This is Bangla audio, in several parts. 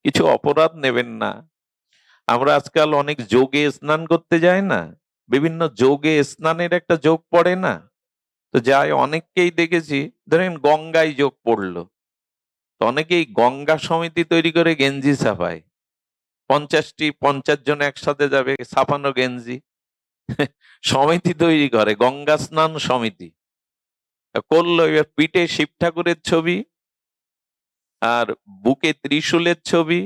কিছু অপরাধ নেবেন না। আমরা আজকাল অনেক যোগে স্নান করতে যাই না, বিভিন্ন যোগে স্নানের একটা যোগ পড়ে না, তো যাই অনেককেই দেখেছি, ধরেন গঙ্গায় যোগ পড়লো, তো অনেকেই গঙ্গা সমিতি তৈরি করে গেঞ্জি ছাপায়। 50জন একসাথে যাবে, ছাপানো গেঞ্জি সমিতি তৈরি করে, গঙ্গা স্নান সমিতি করলো। এবার পিঠে শিব ঠাকুরের ছবি, আর বুকে ত্রিশূলের ছবি,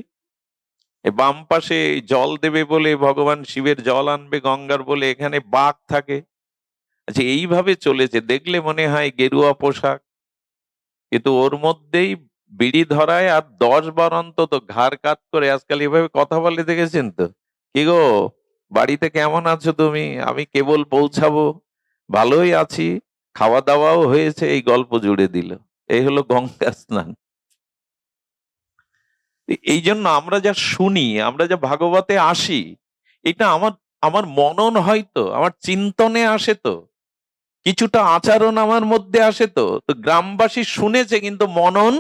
বাম পাশে জল দেবে বলে ভগবান শিবের জল আনবে গঙ্গার বলে এখানে বাঘ থাকে। আচ্ছা, এইভাবে চলেছে, দেখলে মনে হয় গেরুয়া পোশাক, কিন্তু ওর মধ্যেই বিড়ি ধরায় আর 10 বার অন্তত ঘাড় কাত করে আজকাল এভাবে কথা বলে, দেখেছেন তো? কি গো, বাড়িতে কেমন আছো তুমি? আমি কেবল পৌঁছাবো, ভালোই আছি, খাওয়া দাওয়াও হয়েছে, এই গল্প জুড়ে দিল। এই হলো গঙ্গা স্নান। এই জন্য আমরা যা শুনি, আমরা যা ভাগবতে আসি, এটা আমার আমার মনন হয় তো, আমার চিন্তনে আসে তো, কিছুটা আচরণ আমার মধ্যে আসে তো। তো গ্রামবাসী শুনেছে কিন্তু মনন,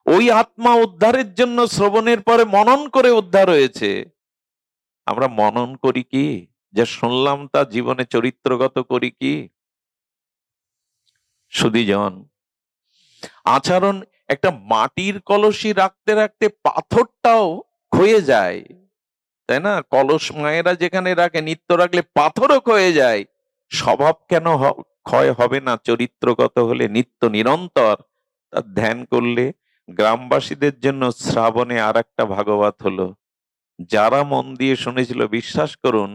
ওই আত্মা উদ্ধারের জন্য শ্রবণের পরে মনন করে উদ্ধার হয়েছে। আমরা মনন করি কি? যা শুনলাম তা জীবনে চরিত্রগত করি কি? সুধীজন, আচরণ, একটা মাটির কলসি রাখতে রাখতে পাথরটাও ক্ষয়ে যায়, তাই না? কলস মায়েরা যেখানে রাখে, নিত্য রাখলে পাথরও ক্ষয়ে যায়। স্বভাব কেন ক্ষয় হবে না? চরিত্রগত হলে, নিত্য নিরন্তর তার ধ্যান করলে। গ্রামবাসীদের জন্য শ্রাবণে আর একটা ভাগবত হলো। যারা মন দিয়ে শুনেছিল, বিশ্বাস করুন,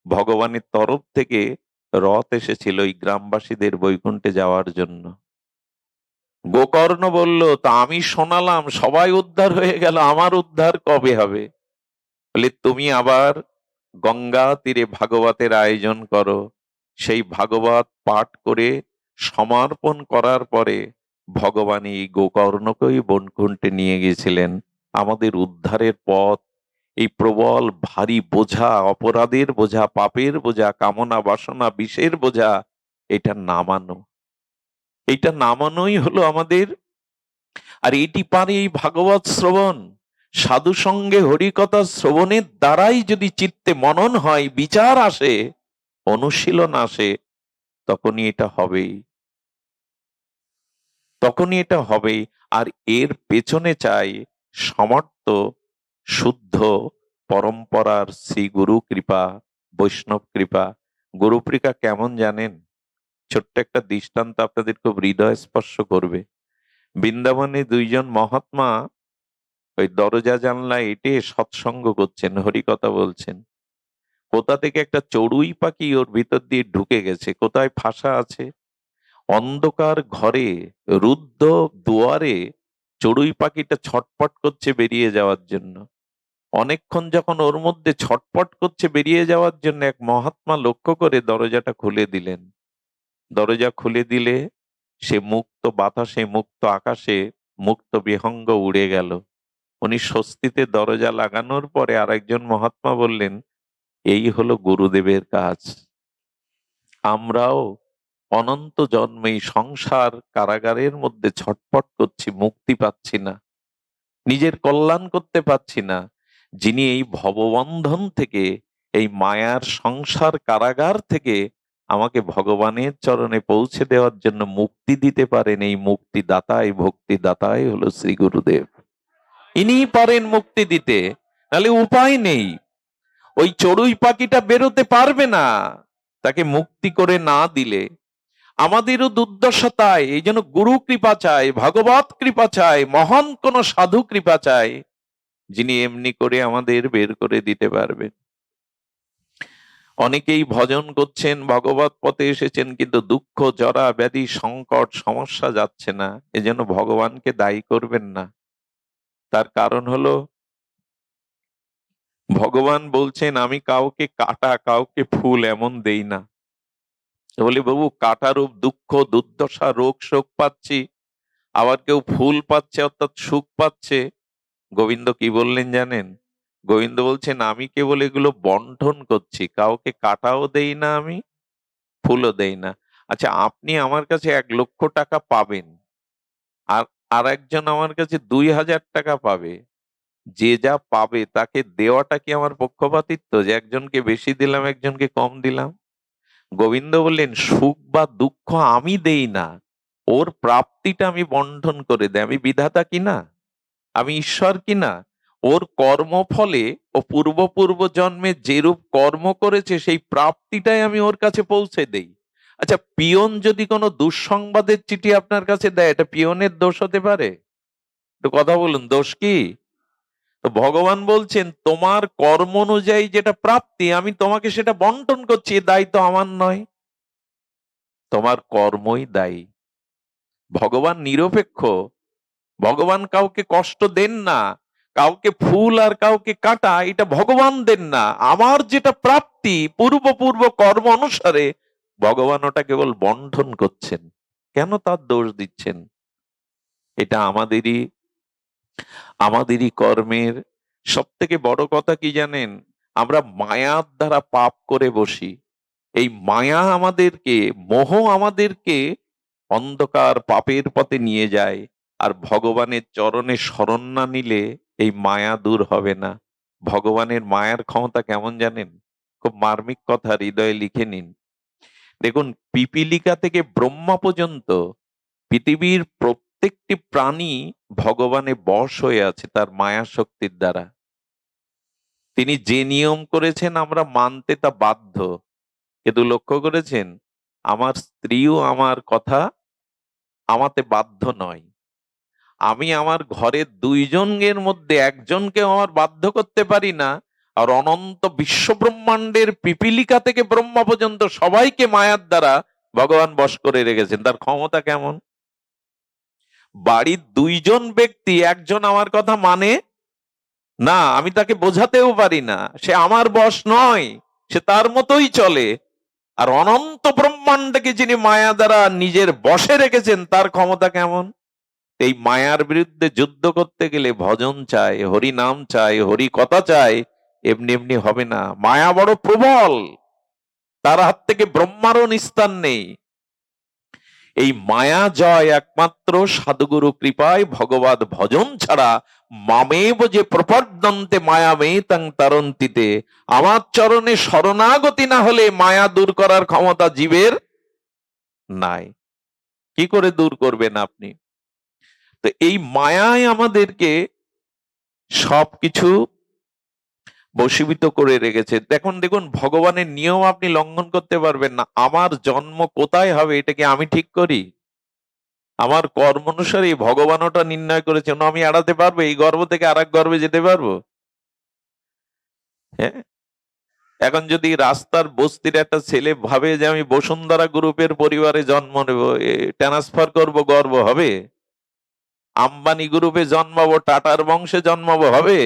ভগবানের তরফ থেকে রথ এসেছিল এই গ্রামবাসীদের বৈকুণ্ঠে যাওয়ার জন্য। গোকর্ণ বলল, তা আমি শোনালাম, সবাই উদ্ধার হয়ে গেল, আমার উদ্ধার কবে হবে? বলে, তুমি আবার গঙ্গা তীরে ভাগবতের আয়োজন করো। সেই ভাগবত পাঠ করে সমর্পণ করার পরে ভগবান এই গোকর্ণকেই বনকুণ্ঠে নিয়ে গেছিলেন। আমাদের উদ্ধারের পথ, এই প্রবল ভারী বোঝা, অপরাধের বোঝা, পাপের বোঝা, কামনা বাসনা বিষের বোঝা, এটা নামানো, এটা নামানোই হলো আমাদের। আর এটি পারে এই ভাগবত শ্রবণ, সাধু সঙ্গে হরিকথা শ্রবণের দ্বারাই যদি চিত্তে মনন হয়, বিচার আসে, অনুশীলন আসে, তখনই এটা হবেই, তখনই এটা হবেই। আর এর পেছনে চাই সমর্থ, শুদ্ধ পরম্পরার শ্রী গুরু কৃপা, বৈষ্ণব কৃপা। গুরু কৃপা কেমন জানেন? ছোট্ট একটা দৃষ্টান্ত আপনাদের খুব হৃদয় স্পর্শ করবে। বৃন্দাবনে 2জন মহাত্মা ওই দরজা জানলা এঁটে সৎসঙ্গ করছেন, হরিকথা বলছেন। কোথা থেকে একটা চড়ুই পাখি ওর ভিতর দিয়ে ঢুকে গেছে, কোথায় ফাঁসা আছে। অন্ধকার ঘরে, রুদ্ধ দুয়ারে চড়ুই পাখিটা ছটপট করছে বেরিয়ে যাওয়ার জন্য। অনেকক্ষণ যখন ওর মধ্যে ছটপট করছে বেরিয়ে যাওয়ার জন্য, এক মহাত্মা লক্ষ্য করে দরজাটা খুলে দিলেন। দরজা খুলে দিলে সে মুক্ত বাতাসে, মুক্ত আকাশে, মুক্ত বিহঙ্গ উড়ে গেল। উনি স্বস্তিতে দরজা লাগানোর পরে আরেকজন মহাত্মা বললেন, এই হলো গুরুদেবের কাজ। আমরাও অনন্ত জন্মেই সংসার কারাগারের মধ্যে ছটফট করছি, মুক্তি পাচ্ছি না, নিজের কল্যাণ করতে পারছি না। যিনি এই ভববন্ধন থেকে, এই মায়ার সংসার কারাগার থেকে আমাকে ভগবানের চরণে পৌঁছে দেওয়ার জন্য মুক্তি দিতে পারেন, এই মুক্তিদাতাই, ভক্তিদাতাই হলো শ্রী গুরুদেব। ইনিই পারেন মুক্তি দিতে, নাহলে উপায় নেই। ওই চড়ুই পাখিটা বেরোতে পারবে না তাকে মুক্তি করে না দিলে। আমাদেরও দুর্দশা তাই। এই জন্য গুরু কৃপা চাই, ভগবত কৃপা চাই, মহান কোন সাধু কৃপা চাই, যিনি এমনি করে আমাদের বের করে দিতে পারবেন। অনেকেই ভজন করছেন, ভগবত পথে এসেছেন, কিন্তু দুঃখ, জরা, ব্যাধি, সংকট, সমস্যা যাচ্ছে না। এজন্য ভগবানকে দায়ী করবেন না। তার কারণ হলো, ভগবান বলছেন, আমি কাউকে কাটা, কাউকে ফুল এমন দেই না। বলি, বাবু, কাটারূপ দুঃখ, দুর্দশা, রোগ শোক পাচ্ছি, আবার কেউ ফুল পাচ্ছে, অর্থাৎ সুখ পাচ্ছে। গোবিন্দ কি বললেন জানেন? গোবিন্দ বলছেন, আমি কেবল এগুলো বন্টন করছি, কাউকে কাটাও দেই না, আমি ফুলও দেই না। আচ্ছা, আপনি আমার কাছে 1,00,000 টাকা পাবেন, আর আর একজন আমার কাছে 2,000 টাকা পাবে, যে যা পাবে তাকে দেওয়াটা কি আমার পক্ষপাতিত্ব, যে একজনকে বেশি দিলাম একজনকে কম দিলাম? গোবিন্দ বললেন, সুখ বা দুঃখ আমি দেই না, ওর প্রাপ্তিটা আমি বন্টন করে দেয়। আমি বিধাতা কিনা? আমি ঈশ্বর কিনা? ওর কর্মফলে ও পূর্ব পূর্ব জন্মে যেরূপ কর্ম করেছে সেই প্রাপ্তিটাই আমি ওর কাছে পৌঁছে দেই। আচ্ছা, পিয়ন যদি কোনো দুঃসংবাদের চিঠি আপনার কাছে দেয়, এটা পিয়নের দোষ হতে পারে? তো কথা বলুন, দোষ কি? তো ভগবান বলছেন, তোমার কর্ম অনুযায়ী যেটা প্রাপ্তি আমি তোমাকে সেটা বন্টন করছি, এ দায়িত্ব আমার নয়, তোমার কর্মই দায়ী। ভগবান নিরপেক্ষ, ভগবান কাউকে কষ্ট দেন না, কাউকে ফুল আর কাউকে কাটা এটা ভগবান দেন না। আমার যেটা প্রাপ্তি পূর্ব পূর্ব কর্ম অনুসারে ভগবান ওটা কেবল বন্টন করছেন। কেন তার দোষ দিচ্ছেন? এটা আমাদেরই কর্মের। সব থেকে বড় কথা কি জানেন? আমরা মায়ার দ্বারা পাপ করে বসি। এই মায়া আমাদেরকে, মোহ আমাদেরকে অন্ধকার পাপের পথে নিয়ে যায়। আর ভগবানের চরণে শরণ না নিলে এই মায়া দূর হবে না। ভগবানের মায়ার ক্ষমতা কেমন জানেন? খুব মার্মিক কথা, হৃদয়ে লিখে নিন। দেখুন, পিপীলিকা থেকে ব্রহ্মা পর্যন্ত পৃথিবীর প্রত্যেকটি প্রাণী ভগবানে বশ হয়ে আছে তার মায়া শক্তির দ্বারা। তিনি যে নিয়ম করেছেন আমরা মানতে তা বাধ্য। কিন্তু লক্ষ্য করেছেন, আমার স্ত্রীও আমার কথা আমাতে বাধ্য নয়। আমি আমার ঘরের দুইজনের মধ্যে একজনকে আমার বাধ্য করতে পারি না, আর অনন্ত বিশ্ব ব্রহ্মাণ্ডের পিপীলিকা থেকে ব্রহ্মা পর্যন্ত সবাইকে মায়ার দ্বারা ভগবান বশ করে রেখেছেন। তার ক্ষমতা কেমন? বাড়ির দুইজন ব্যক্তি, একজন আমার কথা মানে না, আমি তাকে বোঝাতেও পারি না, সে আমার বশ নয়, সে তার মতোই চলে। আর অনন্ত ব্রহ্মাণ্ডকে যিনি মায়া দ্বারা নিজের বশে রেখেছেন তার ক্ষমতা কেমন? এই মায়ার বিরুদ্ধে যুদ্ধ করতে গেলে ভজন চাই, হরি নাম চাই, হরি কথা চাই। এমনি এমনি হবে না, মায়া বড় প্রবল, তার হাত থেকে ব্রহ্মারও নিস্তার নেই। এই মায়া জয় একমাত্র সাধুগুরু কৃপায়, ভগবত ভজন ছাড়া মামেব যে প্রপদ্যন্তে মায়ামে তাং তারন্তিতে। আমার চরণে শরণাগতি না হলে মায়া দূর করার ক্ষমতা জীবের নাই। কি করে দূর করবেন আপনি? তো এই মায়ায় আমাদেরকে সবকিছু বশীভূত করে রেখেছে। দেখুন ভগবানের নিয়ম আপনি লঙ্ঘন করতে পারবেন না। আমার জন্ম কোথায় হবে এটা কি আমি ঠিক করি? আমার কর্ম অনুসারে ভগবান ওটা নির্ণয় করেছেন। আমি এড়াতে পারবো? এই গর্ভ থেকে আর এক গর্ভে যেতে পারবো? হ্যাঁ, এখন যদি রাস্তার বস্তির একটা ছেলে ভাবে যে আমি বসুন্ধরা গ্রুপের পরিবারে জন্ম নেব, ট্রান্সফার করব, গর্ব হবে? আম্বানি গ্রুপে জন্মাবো, টাটার বংশে জন্মাবো, হবে?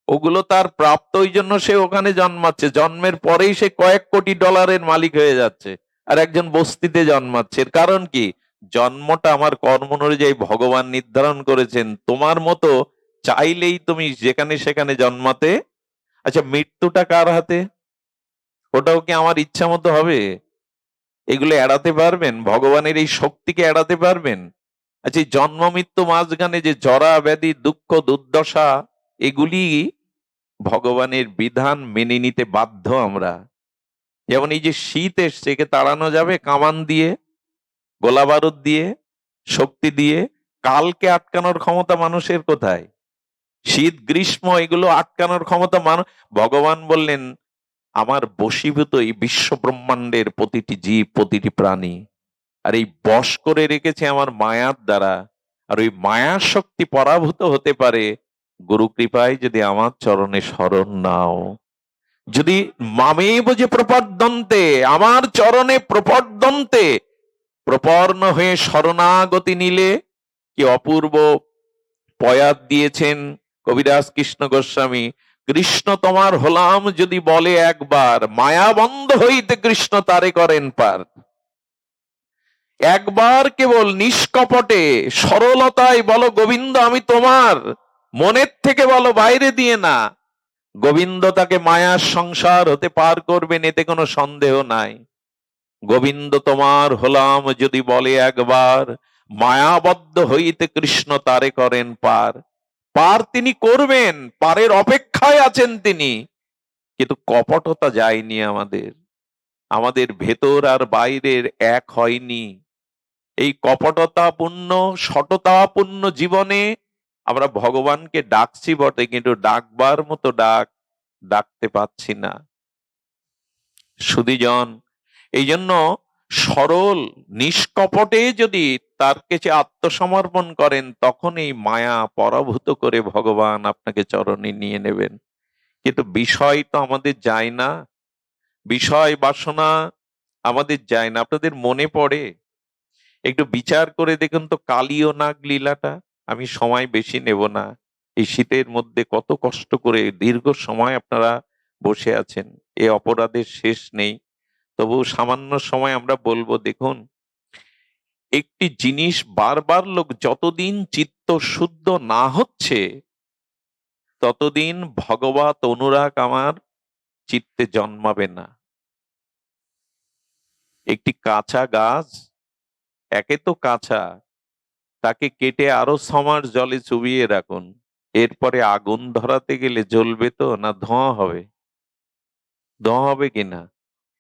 ওগুলো তার প্রাপ্ত, ওই জন্য সে ওখানে জন্মাচ্ছে। জন্মের পরেই সে কয়েক কোটি ডলারের মালিক হয়ে যাচ্ছে, আর একজন বস্তিতে জন্মাচ্ছে। এর কারণ কি? জন্মটা আমার কর্ম অনুযায়ী ভগবান নির্ধারণ করেছেন। তোমার মতো চাইলেই তুমি যেখানে সেখানে জন্মাতে। আচ্ছা, মৃত্যুটা কার হাতে? ওটাও কি আমার ইচ্ছা মতো হবে? এগুলো এড়াতে পারবেন? ভগবানের এই শক্তিকে এড়াতে পারবেন? আচ্ছা, এই জন্ম মৃত্যু মাঝখানে যে জরা ব্যাধি দুঃখ দুর্দশা, এগুলি ভগবানের বিধান মেনে নিতে বাধ্য আমরা। যেমন এই যে শীত এসছে, একে তাড়ানো যাবে কামান দিয়ে, গোলা বারুদ দিয়ে, শক্তি দিয়ে? কালকে আটকানোর ক্ষমতা মানুষের কোথায়? শীত গ্রীষ্ম এগুলো আটকানোর ক্ষমতা মানুষ। ভগবান বললেন, আমার বশীভূত এই বিশ্ব ব্রহ্মাণ্ডের প্রতিটি জীব, প্রতিটি প্রাণী। আর এই বশ করে রেখেছে আমার মায়ার দ্বারা। আর ওই মায়ার শক্তি পরাভূত হতে পারে গুরু কৃপায় যদি আমার চরণে শরণ নাও। যদি মামেব যে প্রপদ্যন্তে, আমার চরণে প্রপদ্যন্তে প্রপন্ন হয়ে শরণাগতি নিলে, কি অপূর্ব পয়াত দিয়েছেন কবিরাজ কৃষ্ণ গোস্বামী। কৃষ্ণ তোমার হলাম যদি বলে একবার, মায়া বন্ধ হইতে কৃষ্ণ তারে করেন পার। একবার কেবল নিষ্কপটে সরলতায় বলো, গোবিন্দ আমি তোমার, মনের থেকে বলো, বাইরে দিয়ে না। গোবিন্দ তাকে মায়ার সংসার হতে পার করবেন, এতে কোনো সন্দেহ নাই। গোবিন্দ তোমার হলাম যদি বলে একবার, মায়াবদ্ধ হইতে কৃষ্ণ তারে করেন পার। পার তিনি করবেন, পারের অপেক্ষায় আছেন তিনি, কিন্তু কপটতা যায়নি আমাদের, আমাদের ভেতর আর বাইরের এক হয়নি। এই কপটতাপূর্ণ সততাপূর্ণ জীবনে আমরা ভগবানকে ডাকছি বটে, কিন্তু ডাকবার মতো ডাকতে পাচ্ছি না। সুধীজন, এই জন্য সরল নিষ্কপটে যদি তার কাছে আত্মসমর্পণ করেন, তখন এই মায়া পরাভূত করে ভগবান আপনাকে চরণে নিয়ে নেবেন। কিন্তু বিষয় তো আমাদের যায় না, বিষয় বাসনা আমাদের যায় না। আপনাদের মনে পড়ে, একটু বিচার করে দেখুন তো কালী ও নাগ লীলাটা। আমি সময় বেশি নেব না। এই শীতের মধ্যে কত কষ্ট করে দীর্ঘ সময় আপনারা বসে আছেন, এ অপরাধের শেষ নেই। তবু সামান্য সময় আমরা বলবো। দেখুন, একটি জিনিস বারবার লোক যতদিন চিত্ত শুদ্ধ না হচ্ছে, ততদিন ভগবত অনুরাগ আমার চিত্তে জন্মাবে না। একটি কাঁচা গাছ, একে তো কাঁচা, তাকে কেটে আরো 6 মাস জলে চুবিয়ে রাখুন, এরপরে আগুন ধরাতে গেলে জ্বলবে তো না ধোঁয়া হবে? ধোঁয়া হবে কিনা?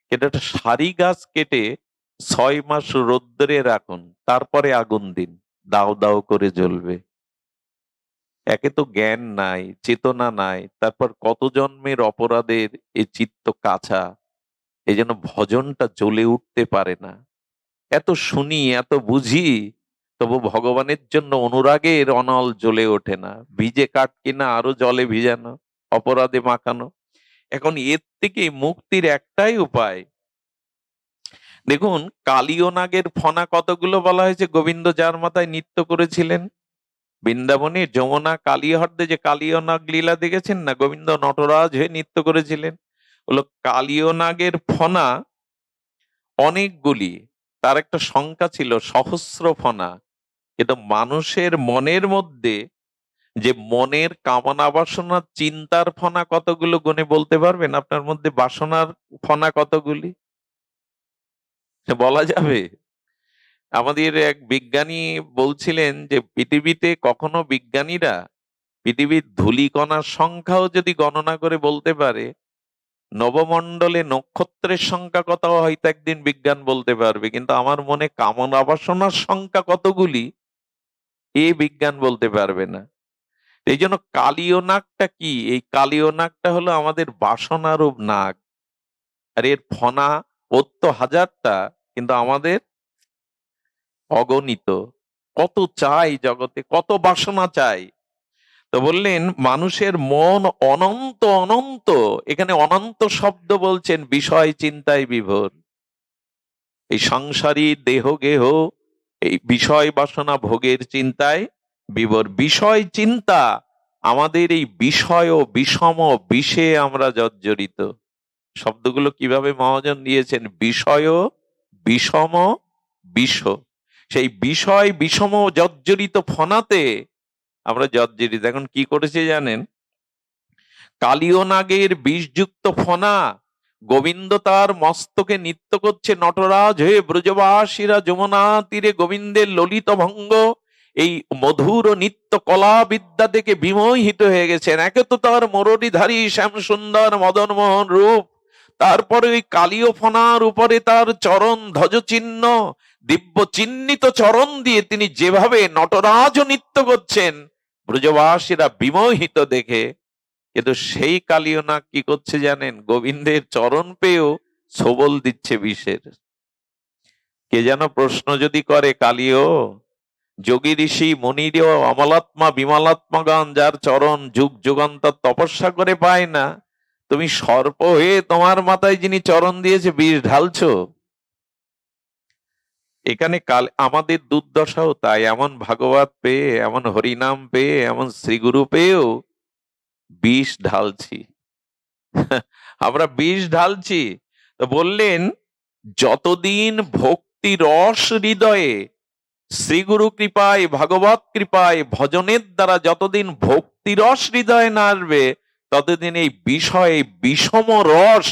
কিন্তু একটা সারি গাছ কেটে 6 মাস রোদ্দুরে রাখুন, তারপরে আগুন দিন, দাও দাও করে জ্বলবে। একে তো জ্ঞান নাই, চেতনা নাই, তারপর কত জন্মের অপরাধের এ চিত্ত কাঁচা, এই জন্য ভজনটা জ্বলে উঠতে পারে না। এত শুনি, এত বুঝি, তবু ভগবানের জন্য অনুরাগের অনল জ্বলে ওঠে না। ভিজে কাঠ কিনা আরো জলে ভিজানো, অপরাধে মাখানো। এখন এর থেকে মুক্তির একটাই উপায়। দেখুন, কালীয় নাগের ফনা কতগুলো বলা হয়েছে। গোবিন্দ যার মাথায় নৃত্য করেছিলেন, বৃন্দাবনে যমুনা কালীহ্রদে যে কালীয় নাগ লীলা দেখেছেন না, গোবিন্দ নটরাজ হয়ে নৃত্য করেছিলেন, হলো কালীয় নাগের ফনা অনেকগুলি। তার একটা সংখ্যা ছিল সহস্র ফনা। কিন্তু মানুষের মনের মধ্যে যে মনের কামনা বাসনা চিন্তার ফনা কতগুলো গুণে বলতে পারবেন? আপনার মধ্যে বাসনার ফনা কতগুলি বলা যাবে? আমাদের এক বিজ্ঞানী বলছিলেন যে পৃথিবীতে কখনো বিজ্ঞানীরা পৃথিবীর ধূলিকণার সংখ্যাও যদি গণনা করে বলতে পারে, নবমণ্ডলে নক্ষত্রের সংখ্যা কত হয়তো একদিন বিজ্ঞান বলতে পারবে, কিন্তু আমার মনে কামনা বাসনার সংখ্যা কতগুলি এ বিজ্ঞান বলতে পারবে না। এই জন্য কালীয় নাগটা কি? এই কালীয় নাগটা হলো আমাদের বাসনারূপ নাগ। আর এর ফনা ওর তো হাজারটা, কিন্তু আমাদের অগণিত। কত চাই জগতে, কত বাসনা চাই। তো বললেন মানুষের মন অনন্ত অনন্ত, এখানে অনন্ত শব্দ বলছেন বিষয় চিন্তায় বিভোর। এই সংসারী দেহ গেহ, এই বিষয় বাসনা ভোগের চিন্তায় বিভোর। বিষয় চিন্তা, আমাদের এই বিষয় ও বিষম বিষে আমরা জর্জরিত। শব্দগুলো কিভাবে মহাজন দিয়েছেন, বিষয় ও বিষম বিষ। সেই বিষয় বিষম জর্জরিত ফনাতে আমরা জর্জরিত। এখন কি করেছে জানেন? কালীয় নাগের বিষযুক্ত ফনা গোবিন্দ তার মস্তকে নৃত্য করছে নটরাজ হয়ে। ব্রজবাসীরা যমুনা তীরে গোবিন্দের ললিত ভঙ্গ, এই মধুর নিত্য কলা বিদ্যা দেখে বিমোহিত হয়ে গেছেন। একে তো তার মুরলীধারী শ্যাম সুন্দর মদনমোহন রূপ, তারপরে ওই কালীয় ফনার উপরে তার চরণ ধ্বজ চিহ্ন, দিব্য চিহ্নিত চরণ দিয়ে তিনি যেভাবে নটরাজ নৃত্য করছেন, ব্রজবাসীরা বিমোহিত দেখে। কিন্তু সেই কালীয় নাগ কি করছে জানেন? গোবিন্দের চরণ পেয়েও সবল দিচ্ছে বিষের। কে যেন প্রশ্ন যদি করে, কালীয় যোগী ঋষি মনির অমলাত্মা বিমলাত্মাগণ যার চরণ যুগ যুগান্তর তপস্যা করে পায় না, তুমি সর্প হয়ে তোমার মাথায় যিনি চরণ দিয়েছে বিষ ঢালছো। এখানে কাল আমাদের দুর্দশাও তাই। এমন ভাগবত পেয়ে, এমন হরিনাম পেয়ে, এমন শ্রীগুরু পেয়েও বিষ ঢালছি। আমরা বিষ ঢালছি। তো বললেন, যতদিন ভক্তি রস হৃদয়ে, শ্রীগুরু কৃপায় ভাগবত কৃপায় ভজনের দ্বারা যতদিন ভক্তি রস হৃদয়ে না আসবে, ততদিন এই বিষয়ে বিষম রস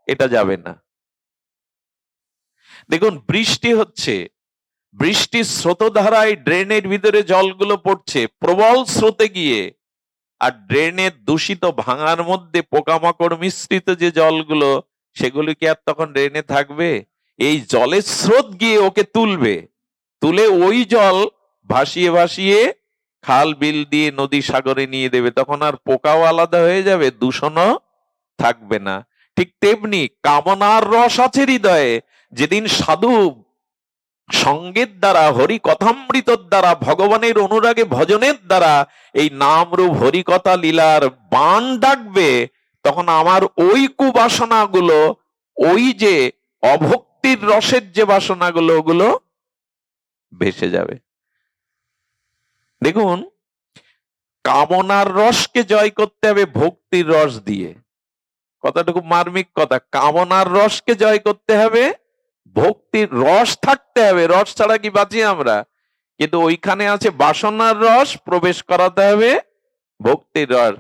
এটা যাবে না। দেখুন, বৃষ্টি হচ্ছে, বৃষ্টির স্রোতধারায় ড্রেনের ভিতরে জলগুলো পড়ছে প্রবল স্রোতে গিয়ে, আর ড্রেনের দূষিত ভাঙার মধ্যে পোকামাকড় মিশ্রিত যে জলগুলো, সেগুলো কি আর তখন ড্রেনে থাকবে? এই জলের স্রোত গিয়ে ওকে তুলবে, তুলে ওই জল ভাসিয়ে ভাসিয়ে খাল বিল দিয়ে নদী সাগরে নিয়ে দেবে। তখন আর পোকাও আলাদা হয়ে যাবে, দূষণও থাকবে না। ঠিক তেমনি কামনার রস আছে হৃদয়ে। যেদিন সাধু সঙ্গের দ্বারা, হরি কথামৃতর দ্বারা, ভগবানের অনুরাগে ভজনের দ্বারা এই নাম রূপ হরিকথা লীলার বাণ ডাকবে, তখন আমার ওই কুবাসনাগুলো, ওই যে অভক্তির রসের যে বাসনাগুলো, ওগুলো ভেসে যাবে। দেখুন, কামনার রসকে জয় করতে হবে ভক্তির রস দিয়ে। কথাটা খুব মার্মিক কথা। কামনার রসকে জয় করতে হবে, ভক্তির রস থাকতে হবে। রস ছাড়া কি বাঁচি আমরা? কিন্তু ওইখানে আছে বাসনার রস, প্রবেশ করাতে হবে ভক্তির রস।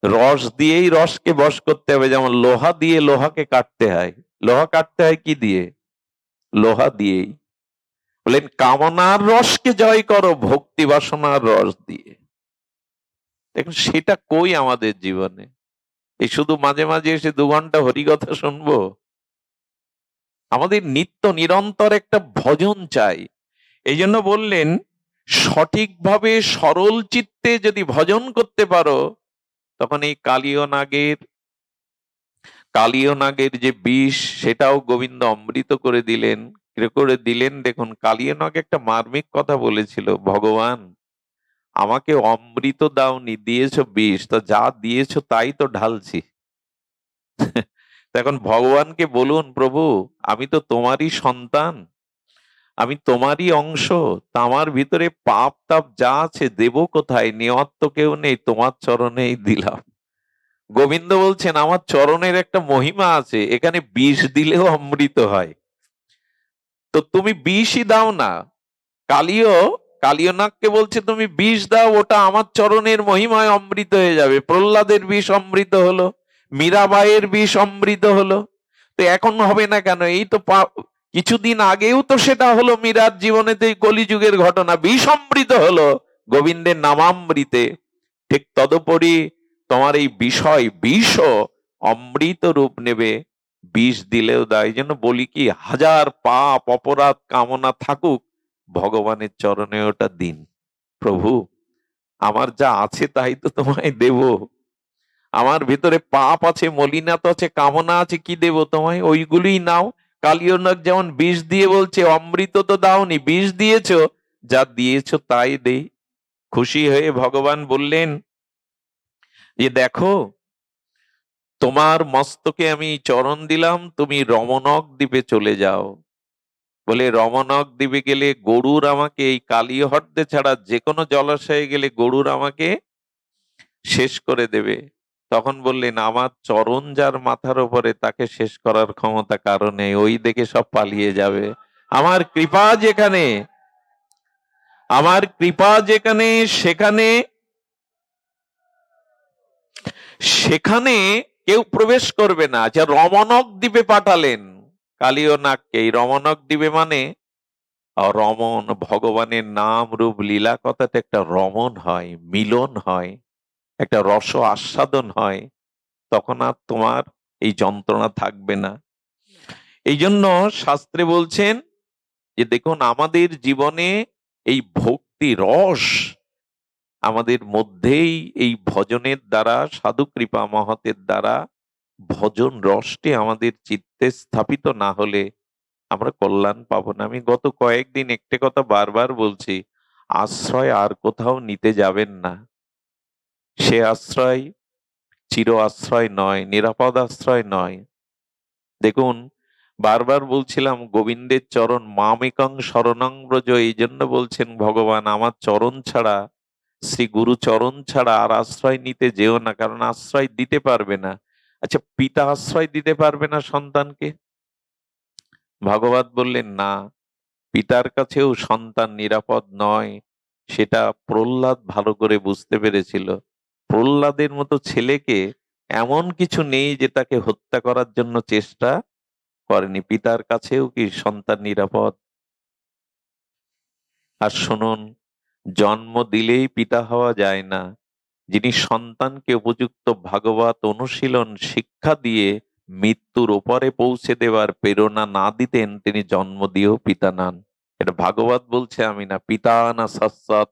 রস দিয়েই রসকে বশ করতে হবে। যেমন লোহা দিয়ে লোহাকে কাটতে হয়। লোহা কাটতে হয় কি দিয়ে? লোহা দিয়েই। বলেন কামনার রসকে জয় করো ভক্তি বাসনার রস দিয়ে। দেখুন সেটা কই আমাদের জীবনে? এই শুধু মাঝে মাঝে এসে 2 ঘন্টা হরিকথা শুনবো? আমাদের নিত্য নিরন্তর একটা ভজন চাই। এই জন্য বললেন সঠিকভাবে সরল চিত্তে যদি ভজন করতে পারো, তখন এই কালীয় নাগের যে বিষ, সেটাও গোবিন্দ অমৃত করে দিলেন। করে দিলেন দেখুন, কালীয় নাগ একটা মার্মিক কথা বলেছিল, ভগবান আমাকে অমৃত দাওনি, দিয়েছো বিষ, তো যা দিয়েছো তাই তো ঢালছি। এখন ভগবানকে বলুন, প্রভু আমি তো তোমারই সন্তান, আমি তোমারই অংশ, তা আমার ভিতরে পাপ তাপ যা আছে দেব কোথায়? নেওয়ার তো কেউ নেই, তোমার চরণেই দিলাম। গোবিন্দ বলছেন আমার চরণের একটা মহিমা আছে, এখানে বিষ দিলেও অমৃত হয়, তো তুমি বিষই দাও না। কালীয় নাগকে বলছে তুমি বিষ দাও, ওটা আমার চরণের মহিমায় অমৃত হয়ে যাবে। প্রহ্লাদের বিষ অমৃত হলো, মীরাবাইয়ের বিষ অমৃত হলো, তো এখন হবে না কেন? এই তো কিছুদিন আগেও তো সেটা হলো মীরার জীবনেতে, কলিযুগের ঘটনা, বিষ অমৃত হলো গোবিন্দের নামামৃতে। ঠিক তদুপরি তোমার এই বিষয় বিষ অমৃত রূপ নেবে, বিষ দিলেও দেয়। এই জন্য বলি কি, হাজার পাপ অপরাধ কামনা থাকুক, ভগবানের চরণে ওটা দিন। প্রভু আমার যা আছে তাই তো তোমায় দেব, আমার ভিতরে পাপ আছে, মলিনাত আছে, কামনা আছে, কি দেব তোমায়? ওইগুলোই নাও। কালীয় নাগ যেমন বিষ দিয়ে বলছে অমৃত তো দাওনি, বিষ দিয়েছো, যা দিয়েছো তাই দেই। খুশি হয়ে ভগবান বললেন যে দেখো, তোমার মস্তকে আমি চরণ দিলাম, তুমি রমণক দ্বীপে চলে যাও। বলে রমণক দ্বীপে গেলে গরুর আমাকে, এই কালীয় হ্রদে ছাড়া যে কোনো জলাশয়ে গেলে গরুর আমাকে শেষ করে দেবে। তখন বললেন আমার চরণ যার মাথার উপরে, তাকে শেষ করার ক্ষমতা কারণে, ওই দেখে সব পালিয়ে যাবে। আমার কৃপা যেখানে, আমার কৃপা যেখানে, সেখানে সেখানে কেউ প্রবেশ করবে না। আচ্ছা, রমণক দ্বীপে পাঠালেন কালীয় নাগকে। এই রমণক দ্বীপে মানে রমণ, ভগবানের নাম রূপ লীলা কথাতে একটা রমণ হয়, মিলন হয়, একটা রস আস্বাদন হয়। তখন আর তোমার এই যন্ত্রণা থাকবে না। এই জন্য শাস্ত্রে বলছেন যে দেখুন, আমাদের জীবনে এই ভক্তি রস আমাদের মধ্যেই, এই ভজনের দ্বারা, সাধু কৃপা মহতের দ্বারা ভজন রসটি আমাদের চিত্তে স্থাপিত না হলে আমরা কল্যাণ পাবো না। আমি গত কয়েকদিন একটা কথা বারবার বলছি, আশ্রয় আর কোথাও নিতে যাবেন না। সে আশ্রয় চির আশ্রয় নয়, নিরাপদ আশ্রয় নয়। দেখুন, বারবার বলছিলাম গোবিন্দের চরণ, মামেকং শরণং ব্রজ, এই জন্য বলছেন ভগবান আমার চরণ ছাড়া, শ্রী গুরু চরণ ছাড়া আর আশ্রয় নিতে যেও না, কারণ আশ্রয় দিতে পারবে না। আচ্ছা, পিতা আশ্রয় দিতে পারবে না সন্তানকে? ভগবান বললেন না, পিতার কাছেও সন্তান নিরাপদ নয়। সেটা প্রহ্লাদ ভালো করে বুঝতে পেরেছিল। প্রহ্লাদের মতো ছেলেকে এমন কিছু নেই যে তাকে হত্যা করার জন্য চেষ্টা করেনি। পিতার কাছেও কি সন্তান নিরাপদ? আর শুনুন, জন্ম দিলেই পিতা হওয়া যায় না, যিনি সন্তানকে উপযুক্ত ভাগবত অনুশীলন শিক্ষা দিয়ে মৃত্যুর ওপরে পৌঁছে দেওয়ার প্রেরণা না দিতেন, তিনি জন্ম দিয়েও পিতা নান। এটা ভাগবত বলছে, আমি না। পিতা না সৎসৎ,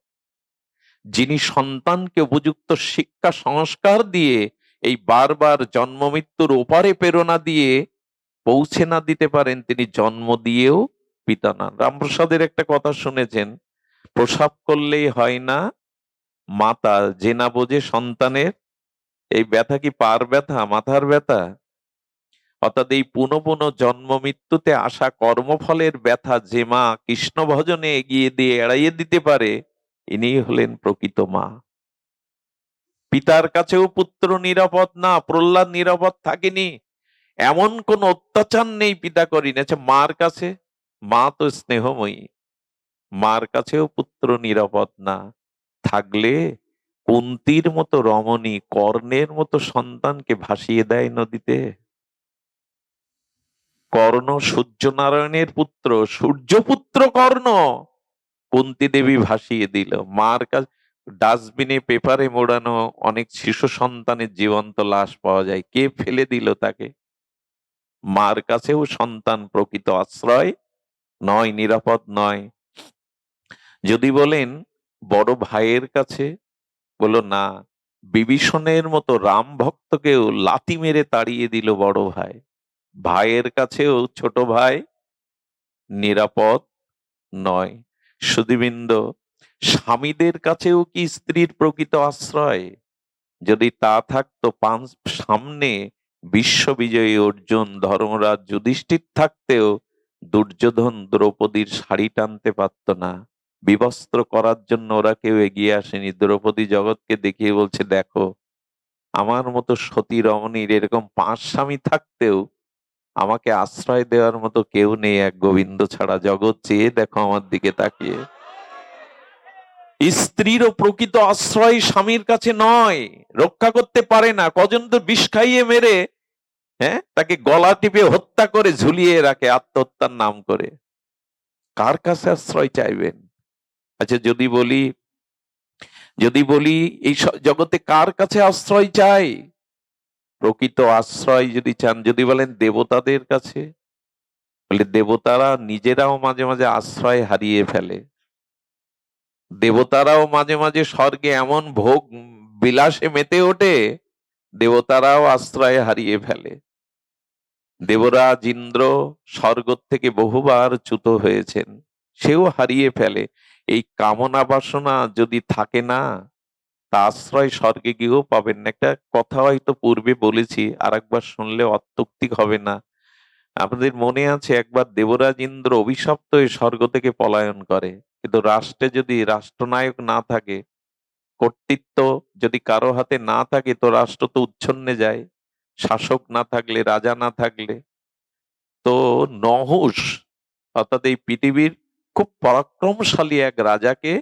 যিনি সন্তানকে উপযুক্ত শিক্ষা সংস্কার দিয়ে এই বারবার জন্ম মৃত্যুর ওপারে প্রেরণা দিয়ে পৌঁছে না দিতে পারেন, তিনি জন্ম দিয়েও পিতা নান। রামপ্রসাদের একটা কথা শুনেছেন, প্রসব করলেই হয় না মাতা, যে না বোঝে সন্তানের এই ব্যথা কি পার ব্যথা, মাথার ব্যথা। অর্থাৎ এই পুনঃ পুনঃ জন্ম মৃত্যুতে আসা কর্মফলের ব্যথা যে মা কৃষ্ণ ভজনে এগিয়ে দিয়ে এড়াইয়ে দিতে পারে, ইনি হলেন প্রকৃত মা। পিতার কাছেও পুত্র নিরাপদ না, প্রহ্লাদ নিরাপদ থাকেনি, এমন কোন অত্যাচার নেই পিতা করিনি। আচ্ছা, মার কাছে? মা তো স্নেহময়ী, মার কাছেও পুত্র নিরাপদ না থাকলে কুন্তির মতো রমণী কর্ণের মতো সন্তানকে ভাসিয়ে দেয় নদীতে। কর্ণ সূর্যনারায়ণের পুত্র, সূর্যপুত্র কর্ণ, কুন্তি দেবী ভাসিয়ে দিল। মার কাছে ডাস্টবিনে পেপারে মোড়ানো অনেক শিশু সন্তানের জীবন্ত লাশ পাওয়া যায়, কে ফেলে দিল তাকে? মার কাছেও সন্তান প্রকৃত আশ্রয় নয়, নিরাপদ নয়। যদি বলেন বড় ভাইয়ের কাছে, বলো না, বিভীষণের মতো রাম ভক্তকেও লাথি মেরে তাড়িয়ে দিল বড় ভাই। ভাইয়ের কাছেও ছোট ভাই নিরাপদ নয়। সুধীবৃন্দ, স্বামীদের কাছেও কি স্ত্রীর প্রকৃত আশ্রয়? যদি তা থাকতো, সামনে বিশ্ববিজয়ী অর্জুন, ধর্মরাজ যুধিষ্ঠির থাকতেও দুর্যোধন দ্রৌপদীর শাড়ি টানতে পারত না। বিবস্ত্র করার জন্য ওরা কেউ এগিয়ে আসেনি। দ্রৌপদী জগৎকে দেখিয়ে বলছে, দেখো, আমার মতো সতী রমণীর এরকম 5 স্বামী থাকতেও আমাকে আশ্রয় দেওয়ার মতো কেউ নেই, এক গোবিন্দ ছাড়া। জগৎ চেয়ে দেখো আমার দিকে তাকিয়ে। স্ত্রীরও প্রকৃত আশ্রয় স্বামীর কাছে নয়, রক্ষা করতে পারে না। কজন তো বিষ খাইয়ে মেরে, হ্যাঁ, তাকে গলা টিপে হত্যা করে ঝুলিয়ে রাখে আত্মহত্যার নাম করে। কার কাছে আশ্রয় চাইবেন? আচ্ছা, যদি বলি এই জগতে কার কাছে আশ্রয় চাই? প্রকৃত আশ্রয় যদি চান, যদি বলেন দেবতাদের কাছে, বলে দেবতারা নিজেরাও মাঝে মাঝে আশ্রয় হারিয়ে ফেলে। দেবতারাও মাঝে মাঝে স্বর্গে এমন ভোগ বিলাসে মেতে ওঠে, দেবতারাও আশ্রয় হারিয়ে ফেলে। দেবরাজ ইন্দ্র স্বর্গ থেকে বহুবার চ্যুত হয়েছেন, সেও হারিয়ে ফেলে। এই কামনা বাসনা যদি থাকে না, তা আশ্রয় স্বর্গে গিয়েও পাবেন না। একটা কথা হয়তো পূর্বে বলেছি, আর একবার শুনলে অত্যৌক্তিক হবে না। আপনাদের মনে আছে, একবার দেবরাজ ইন্দ্র অভিশপ্ত হয়ে স্বর্গ থেকে পলায়ন করে। কিন্তু রাষ্ট্রে যদি রাষ্ট্রনায়ক না থাকে, কর্তৃত্ব যদি কারো হাতে না থাকে, তো রাষ্ট্র তো উচ্ছন্নে যায়। শাসক না থাকলে, রাজা না থাকলে। তো নহুষ, অর্থাৎ এই পৃথিবীর খুব পরাক্রমশালী এক রাজাকে,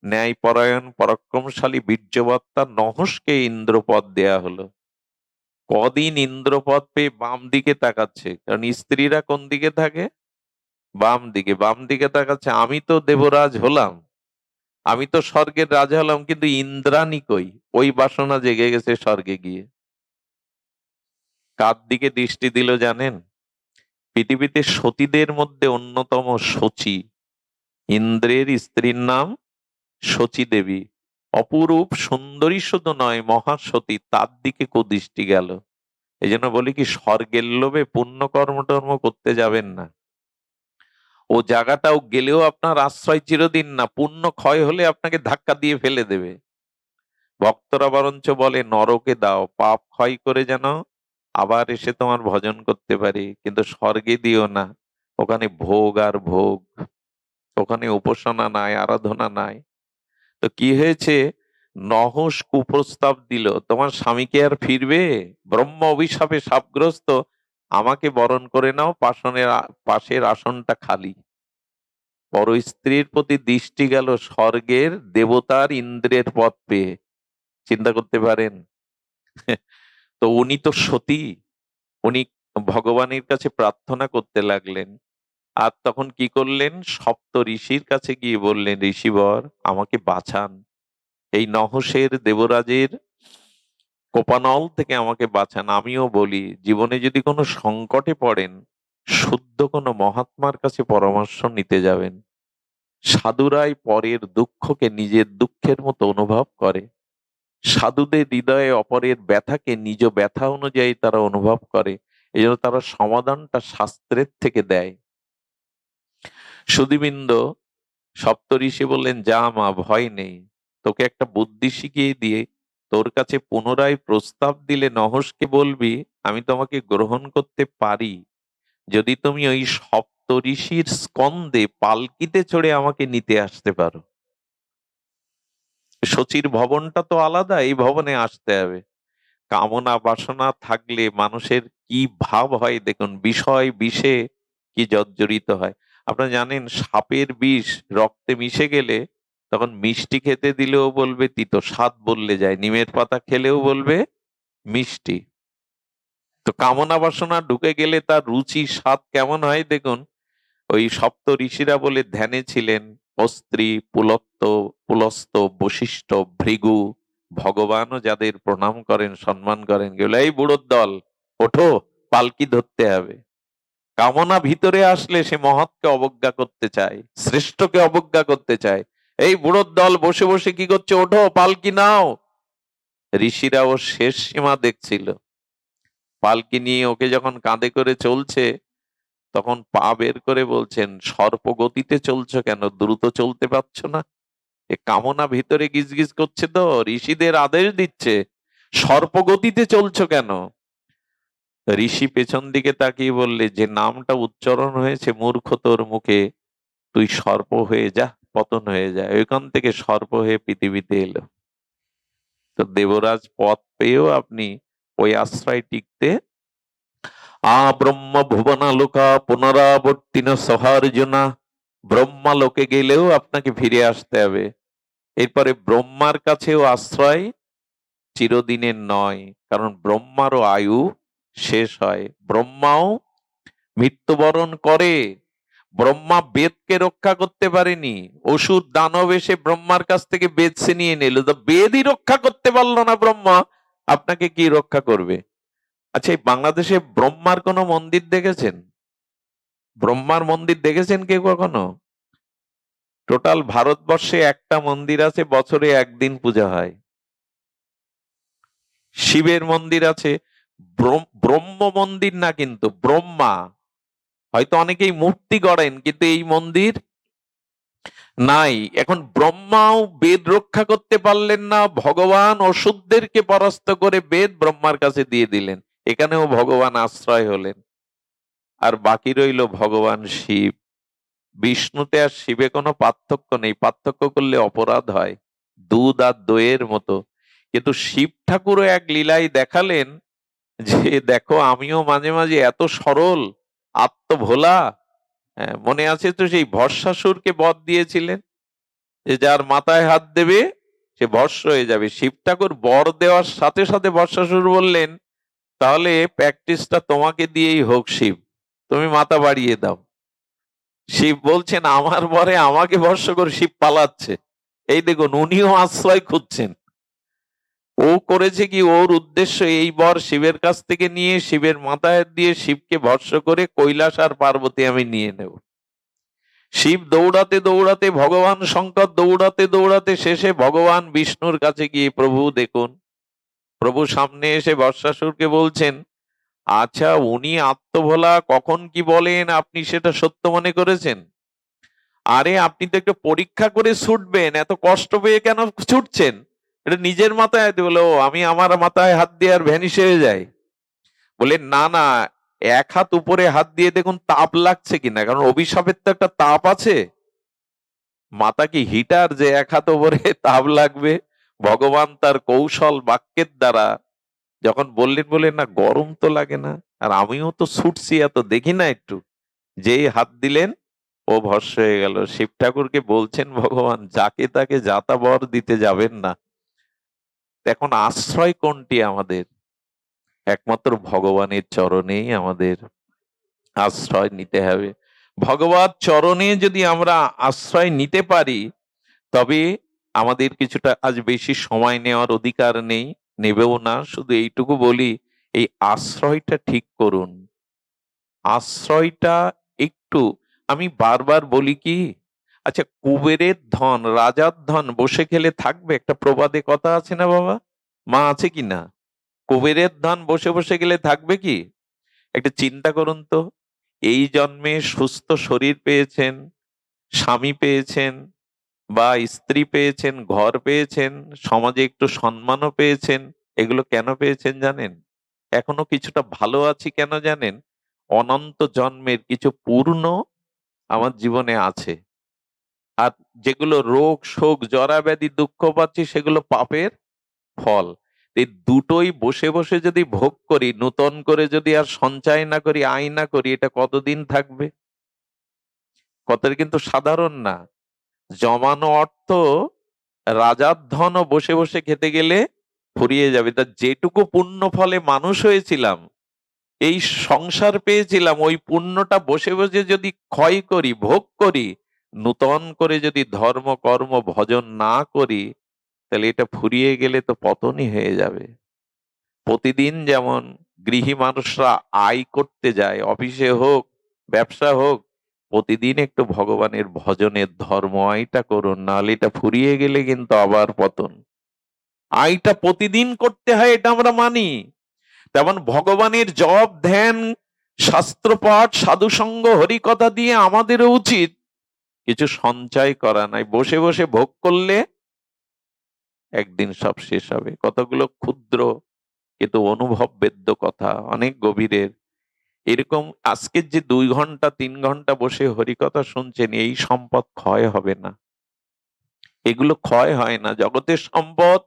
ন্যায়পরায়ণ পরাক্রমশালী বীর্যবত্তা নহুষকে ইন্দ্রপদ দেয়া হলো। কদিন ইন্দ্রপদ পেয়ে বাম দিকে তাকাচ্ছে, কারণ স্ত্রীরা কোন দিকে থাকে? বাম দিকে। বাম দিকে তাকাচ্ছে, আমি তো দেবরাজ হলাম, আমি তো স্বর্গের রাজা হলাম, কিন্তু ইন্দ্রাণী কই? ওই বাসনা জেগে গেছে স্বর্গে গিয়ে। কার দিকে দৃষ্টি দিল জানেন? পৃথিবীতে সতীদের মধ্যে অন্যতম শচী, ইন্দ্রের স্ত্রীর নাম শচী দেবী। অপরূপ সুন্দরী শুধু নয়, মহাসতী, তার দিকে কুদৃষ্টি গেল। এই জন্য বলি কি, স্বর্গের লোভে পুণ্য কর্ম টর্ম করতে যাবেন না। ও জায়গাটাও গেলেও আপনার আশ্রয় চিরদিন না, পুণ্য ক্ষয় হলে আপনাকে ধাক্কা দিয়ে ফেলে দেবে। ভক্তরা বরঞ্চ বলে, নরকে দাও, পাপ ক্ষয় করে যেন আবার এসে তোমার ভজন করতে পারি, কিন্তু স্বর্গে দিও না। ওখানে ভোগ আর ভোগ, ওখানে উপাসনা নাই, আরাধনা নাই। তো কি হয়েছে? নহুষ কুপ্রস্তাব দিল, তোমার স্বামীকে আর ফিরবে? ব্রহ্ম অভিশাপে শাপগ্রস্ত, আমাকে বরণ করে নাও, পাশের আসনটা খালি। পর স্ত্রীর প্রতি দৃষ্টি গেল স্বর্গের দেবতার ইন্দ্রের পদ পেয়ে। চিন্তা করতে পারেন? তো উনি তো সতী, উনি ভগবানের কাছে প্রার্থনা করতে লাগলেন। আর তখন কি করলেন? সপ্ত ঋষির কাছে গিয়ে বললেন, ঋষিবর, আমাকে বাঁচান, এই নহসের দেবরাজের কোপানল থেকে আমাকে বাঁচান। আমিও বলি, জীবনে যদি কোনো সংকটে পড়েন, শুদ্ধ কোনো মহাত্মার কাছে পরামর্শ নিতে যাবেন। সাধুরাই পরের দুঃখকে নিজের দুঃখের মতো অনুভব করে। সাধুদের হৃদয়ে অপরের ব্যথাকে নিজ ব্যথা অনুযায়ী তারা অনুভব করে। এই জন্য তারা সমাধানটা শাস্ত্রের থেকে দেয়। সুধীবৃন্দ, সপ্তঋষি বললেন, যা মা, ভয় নেই, তোকে একটা বুদ্ধি শিখিয়ে দিয়ে তোর কাছে পুনরায় প্রস্তাব দিলে নহসকে বলবি, আমি তোমাকে গ্রহণ করতে পারি যদি তুমি ওই সপ্তঋষির স্কন্ধে পালকিতে চড়ে আমাকে নিতে আসতে পারো। শচীর ভবনটা তো আলাদা, এই ভবনে আসতে হবে। কামনা বাসনা থাকলে মানুষের কি ভাব হয় দেখুন, বিষয় বিষে কি জর্জরিত হয়। আপনারা জানেন, সাপের বিষ রক্তে মিশে গেলে তখন মিষ্টি খেতে দিলেও বলবে তিতো, স্বাদ বললে যায়, নিমের পাতা খেলেও বলবে মিষ্টি। তো কামনা বাসনা ঢুকে গেলে তার রুচি স্বাদ কেমন হয় দেখুন। ওই সপ্ত ঋষিরা বলে ধ্যানে ছিলেন অস্ত্রী, পুলত্ত, পুলস্ত, বশিষ্ঠ, ভৃগু। ভগবানও যাদের প্রণাম করেন, সম্মান করেন, গেল এই বুড়োর দল, ওঠো, পালকি ধরতে হবে। কামনা ভিতরে আসলে সে মহৎকে অবজ্ঞা করতে চায়, শ্রেষ্ঠকে অবজ্ঞা করতে চায়। এই বুড়োর দল বসে বসে কি করছে, ওঠো, পালকি নাও। ঋষিরা ও শেষ সীমা দেখছিল। পালকি নিয়ে ওকে যখন কাঁধে করে চলছে, তখন পা বের করে বলছেন, সর্প গতিতে চলছো কেন, দ্রুত চলতে পারছো না? এ কামনা ভিতরে গিজগিজ করছে, তো ঋষিদের আদেশ দিচ্ছে, সর্প গতিতে চলছো কেন? ঋষি পেছন দিকে তাকিয়ে বললে, যে নামটা উচ্চারণ হয়েছে মূর্খ তোর মুখে, তুই সর্প হয়ে যা, পতন হয়ে যায়। ওইখান থেকে সর্প হয়ে পৃথিবীতে এলো। তো দেবরাজ পথ পেয়েও আপনি ওই আশ্রয় টিকতে ব্রহ্ম ভুবনালোকা পুনরাবর্তিন সহার্জুনা, ব্রহ্মালোকে গেলেও আপনাকে ফিরে আসতে হবে। এরপরে ব্রহ্মার কাছেও আশ্রয় চিরদিনের নয়, কারণ ব্রহ্মারও আয়ু শেষ হয়, ব্রহ্মাও মৃত্যুবরণ করে। ব্রহ্মা বেদকে রক্ষা করতে পারেনি, অসুর দানব এসে ব্রহ্মার কাছ থেকে বেদ ছিনিয়ে নিল। তো বেদই রক্ষা করতে পারলো না ব্রহ্মা, আপনাকে কি রক্ষা করবে? আচ্ছা, এই বাংলাদেশে ব্রহ্মার কোনো মন্দির দেখেছেন? ব্রহ্মার মন্দির দেখেছেন কেউ কখনো? টোটাল ভারতবর্ষে একটা মন্দির আছে, বছরে একদিন পূজা হয়। শিবের মন্দির আছে, ব্রহ্ম মন্দির না, কিন্তু ব্রহ্মা। হয়তো অনেকেই মূর্তি গড়েন, কিন্তু এই মন্দির নাই। এখন ব্রহ্মাও বেদ রক্ষা করতে পারলেন না, ভগবান অসুরদেরকে পরাস্ত করে বেদ ব্রহ্মার কাছে দিয়ে দিলেন, এখানেও ভগবান আশ্রয় হলেন। আর বাকি রইল ভগবান শিব। বিষ্ণুতে আর শিবে কোনো পার্থক্য নেই, পার্থক্য করলে অপরাধ হয়, দুধ আর দইয়ের মতো। কিন্তু শিব ঠাকুরও এক লীলাই দেখালেন, যে দেখো, আমিও মাঝে মাঝে এত সরল, আত্মভোলা। মনে আছে তো, সেই ভস্মাসুরকে বধ দিয়েছিলেন, যে যার মাথায় হাত দেবে সে ভস্ম হয়ে যাবে। শিব ঠাকুর বর দেওয়ার সাথে সাথে ভস্মাসুর বললেন, তাহলে প্র্যাকটিসটা তোমাকে দিয়েই হোক শিব, তুমি মাথা বাড়িয়ে দাও। শিব বলছেন, আমার বরে আমাকে ভস্ম করে, শিব পালাচ্ছে। এই দেখুন, উনিও আশ্রয় খুঁজছেন। ও করেছে কি, ওর উদ্দেশ্য এই বর শিবের কাছ থেকে নিয়ে শিবের মাথায় দিয়ে শিবকে ভস্ম করে কৈলাস আর পার্বতী আমি নিয়ে নেব। শিব দৌড়াতে দৌড়াতে, ভগবান শঙ্কর দৌড়াতে দৌড়াতে শেষে ভগবান বিষ্ণুর কাছে গিয়ে, প্রভু দেখুন, প্রভু সামনে এসে বর্ষাসুরকে বলছেন, আচ্ছা, উনি আত্মভোলা, কখন কি বলেন আপনি সেটা সত্য মনে করেছেন? আরে আপনি তো একটু পরীক্ষা করে ছুটবেন, এত কষ্ট পেয়ে কেন ছুটছেন? এটা নিজের মাথায় বলো, আমি আমার মাথায় হাত দিয়ে আর ভ্যানিশ হয়ে যায়? বলে, না না, এক হাত উপরে হাত দিয়ে দেখুন তাপ লাগছে কিনা, কারণ অভিশাপের তো একটা তাপ আছে। মাথা কি হিটার যে এক হাত উপরে তাপ লাগবে? ভগবান তার কৌশল বাক্যের দ্বারা যখন বললেন, বললেন না, গরম তো লাগে না, আর আমিও তো ছুটছি, এত দেখি না একটু, যেই হাত দিলেন ও ভস্ম হয়ে গেল। শিব ঠাকুরকে বলছেন ভগবান, যাকে তাকে যাতা বর দিতে যাবেন না। এখন আশ্রয় কোনটি আমাদের? একমাত্র ভগবানের চরণেই আমাদের আশ্রয় নিতে হবে। ভগবত চরণে যদি আমরা আশ্রয় নিতে পারি, তবে আমাদের কিছুটা আজ বেশি সময় নেওয়ার অধিকার নেই, নেবেও না। শুধু এইটুকু বলি, এই আশ্রয়টা ঠিক করুন। আশ্রয়টা একটু, আমি বারবার বলি কি, আচ্ছা কুবেরের ধন, রাজার ধন বসে খেলে থাকবে? একটা প্রবাদে কথা আছে না বাবা, মা আছে কি না? কুবেরের ধন বসে বসে গেলে থাকবে কি? একটা চিন্তা করুন তো, এই জন্মে সুস্থ শরীর পেয়েছেন, স্বামী পেয়েছেন বা স্ত্রী পেয়েছেন, ঘর পেয়েছেন, সমাজে একটু সম্মানও পেয়েছেন। এগুলো কেন পেয়েছেন জানেন? এখনো কিছুটা ভালো আছি কেন জানেন? অনন্ত জন্মের কিছু পূর্ণ আমার জীবনে আছে। আর যেগুলো রোগ শোক জরা ব্যাধি দুঃখ পাচ্ছি, সেগুলো পাপের ফল। এই দুটোই বসে বসে যদি ভোগ করি, নূতন করে যদি আর সঞ্চয় না করি, আয় না করি, এটা কতদিন থাকবে? কথাটা কিন্তু সাধারণ না। জমানো অর্থ, রাজার ধনও বসে বসে খেতে গেলে ফুরিয়ে যাবে। তা যেটুকু পুণ্য ফলে মানুষ হয়েছিলাম, এই সংসার পেয়েছিলাম, ওই পুণ্যটা বসে বসে যদি ক্ষয় করি, ভোগ করি, নূতন করে যদি ধর্ম কর্ম ভজন না করি, তাহলে এটা ফুরিয়ে গেলে তো পতনই হয়ে যাবে। প্রতিদিন যেমন গৃহী মানুষরা আয় করতে যায়, অফিসে হোক ব্যবসা হোক, প্রতিদিন একটু ভগবানের ভজনের ধর্ম আয়টা করুন, নাহলে এটা ফুরিয়ে গেলে কিন্তু আবার পতন। আয়টা প্রতিদিন করতে হয়, এটা আমরা মানি। তেমন ভগবানের জপ ধ্যান, শাস্ত্রপাঠ, সাধুসঙ্গ, হরিকথা দিয়ে আমাদেরও উচিত কিছু সঞ্চয় করা। নাই বসে বসে ভোগ করলে একদিন সব শেষ হবে। কতগুলো ক্ষুদ্র কিন্তু অনুভব বেদ্য কথা, অনেক গভীরের। এরকম আজকের যে 2 ঘন্টা 3 ঘন্টা বসে হরিকথা শুনছেন, এই সম্পদ ক্ষয় হবে না। এগুলো ক্ষয় হয় না। জগতের সম্পদ,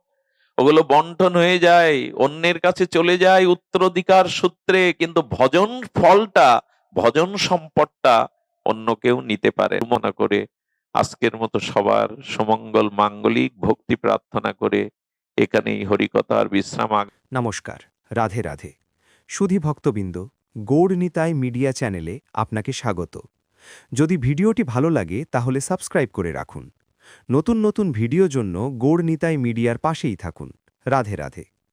ওগুলো বন্টন হয়ে যায়, অন্যের কাছে চলে যায় উত্তরাধিকার সূত্রে, কিন্তু ভজন ফলটা, ভজন সম্পদটা অন্য কেউ নিতে পারে মনে করে। আজকের মতো সবার সুমঙ্গল মাঙ্গলিক ভক্তি প্রার্থনা করে এখানেই হরিকথার বিশ্রাম। নমস্কার, রাধে রাধে। সুধী ভক্তবৃন্দ, গৌড় নিতাই মিডিয়া চ্যানেলে আপনাকে স্বাগত। যদি ভিডিওটি ভালো লাগে তাহলে সাবস্ক্রাইব করে রাখুন। নতুন নতুন ভিডিও জন্য গৌড় নিতাই মিডিয়ার পাশেই থাকুন। রাধে রাধে।